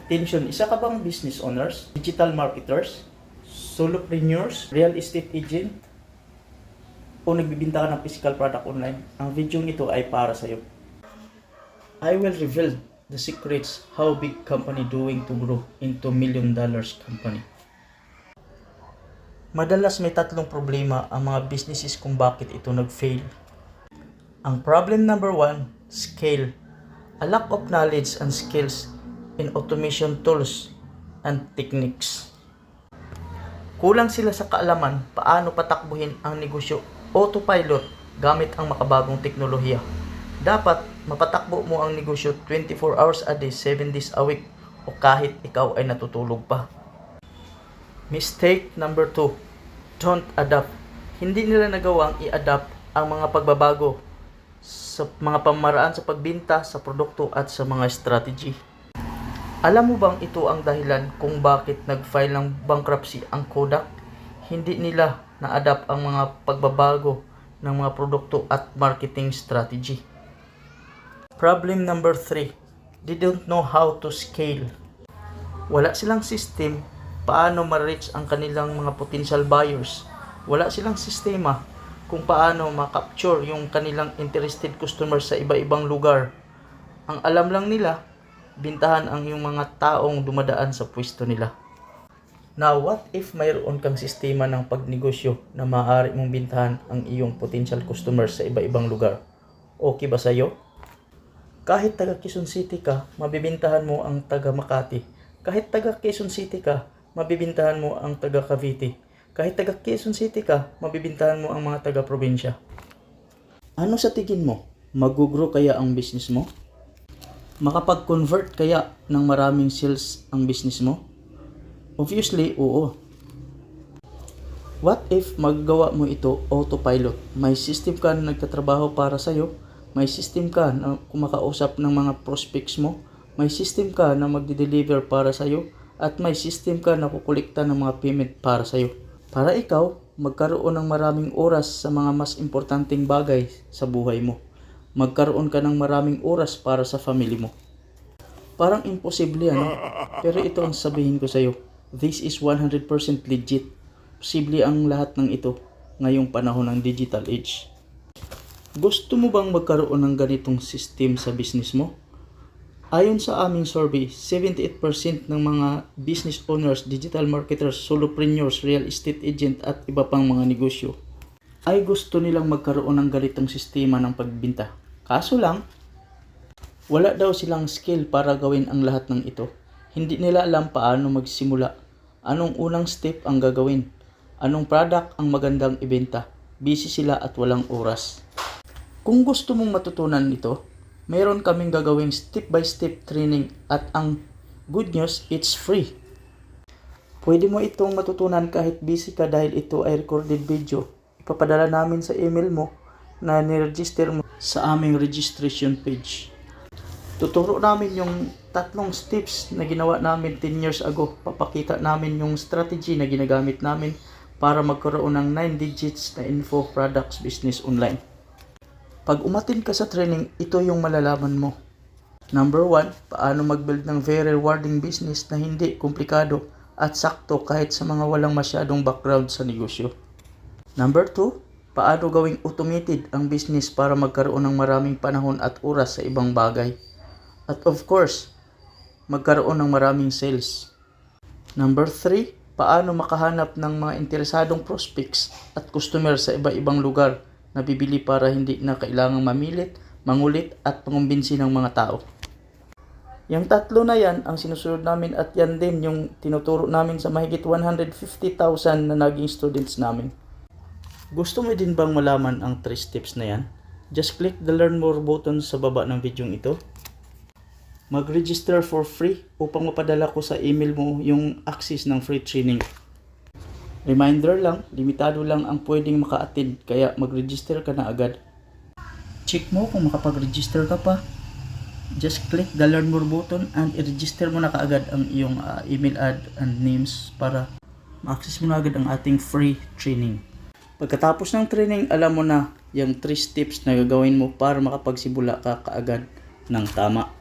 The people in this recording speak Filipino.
Attention, isa ka bang business owners, digital marketers, solopreneurs, real estate agent, o nagbibinta ka ng physical product online? Ang video nito ay para sa iyo. I will reveal the secrets how big company doing to grow into $1 million company. Madalas may tatlong problema ang mga businesses kung bakit ito nag-fail. Ang problem number 1, scale. A lack of knowledge and skills in automation tools and techniques. Kulang sila sa kaalaman paano patakbuhin ang negosyo autopilot gamit ang makabagong teknolohiya. Dapat mapatakbo mo ang negosyo 24 hours a day, 7 days a week o kahit ikaw ay natutulog pa. Mistake number 2, don't adapt. Hindi nila nagawang i-adapt ang mga pagbabago sa mga pamaraan sa pagbenta, sa produkto at sa mga strategy. Alam mo bang ito ang dahilan kung bakit nag-file ng bankruptcy ang Kodak? Hindi nila na-adapt ang mga pagbabago ng mga produkto at marketing strategy. Problem number 3, they don't know how to scale. Wala silang system paano ma-reach ang kanilang mga potential buyers. Wala silang sistema kung paano ma-capture yung kanilang interested customers sa iba-ibang lugar. Ang alam lang nila, bintahan ang yung mga taong dumadaan sa pwesto nila. Now, what if mayroon kang sistema ng pagnegosyo na maaari mong bintahan ang iyong potential customers sa iba-ibang lugar? Okay ba sa'yo? Kahit taga Quezon City ka, mabibintahan mo ang taga Makati. Kahit taga Quezon City ka, mabibintahan mo ang taga Cavite. Kahit taga Quezon City ka, mabibintahan mo ang mga taga probinsya. Ano sa tingin mo? Mag-grow kaya ang business mo? Makapag-convert kaya ng maraming sales ang business mo? Obviously, oo. What if magagawa mo ito autopilot? May system ka na nagtatrabaho para sa'yo, may system ka na kumakausap ng mga prospects mo, may system ka na magde-deliver para sa'yo, at may system ka na kukolekta ng mga payment para sa'yo. Para ikaw, magkaroon ng maraming oras sa mga mas importanteng bagay sa buhay mo. Magkaroon ka ng maraming oras para sa family mo. Parang imposible ano? Pero ito ang sabihin ko sa'yo. This is 100% legit. Posible ang lahat ng ito ngayong panahon ng digital age. Gusto mo bang magkaroon ng ganitong system sa business mo? Ayon sa aming survey, 78% ng mga business owners, digital marketers, solopreneurs, real estate agent at iba pang mga negosyo ay gusto nilang magkaroon ng ganitong sistema ng pagbinta. Kaso lang, wala daw silang skill para gawin ang lahat ng ito. Hindi nila alam paano magsimula, anong unang step ang gagawin, anong product ang magandang ibenta. Busy sila at walang oras. Kung gusto mong matutunan ito, mayroon kaming gagawing step-by-step training at ang good news, it's free. Pwede mo itong matutunan kahit busy ka dahil ito ay recorded video. Ipapadala namin sa email mo na niregister mo sa aming registration page. Tuturo namin yung 3 steps na ginawa namin 10 years ago. Papakita namin yung strategy na ginagamit namin para magkaroon ng 9 digits na info products business online. Pag umattend ka sa training, ito yung malalaman mo. Number 1, paano mag-build ng very rewarding business na hindi komplikado at sakto kahit sa mga walang masyadong background sa negosyo. Number 2, paano gawing automated ang business para magkaroon ng maraming panahon at oras sa ibang bagay. At of course, magkaroon ng maraming sales. Number 3, paano makahanap ng mga interesadong prospects at customers sa iba-ibang lugar na bibili para hindi na kailangang mamilit, mangulit at pangumbinsi ng mga tao. Yung 3 na yan ang sinusunod namin at yan din yung tinuturo namin sa mahigit 150,000 na naging students namin. Gusto mo din bang malaman ang 3 steps na yan? Just click the learn more button sa baba ng video ito. Mag-register for free upang mapadala ko sa email mo yung access ng free training. Reminder lang, limitado lang ang pwedeng maka-attend kaya mag-register ka na agad. Check mo kung makapag-register ka pa. Just click the learn more button and i-register mo na kaagad ang iyong email ad and names para ma-access mo na agad ang ating free training. Pagkatapos ng training, alam mo na yung 3 steps na gagawin mo para makapagsimula ka kaagad ng tama.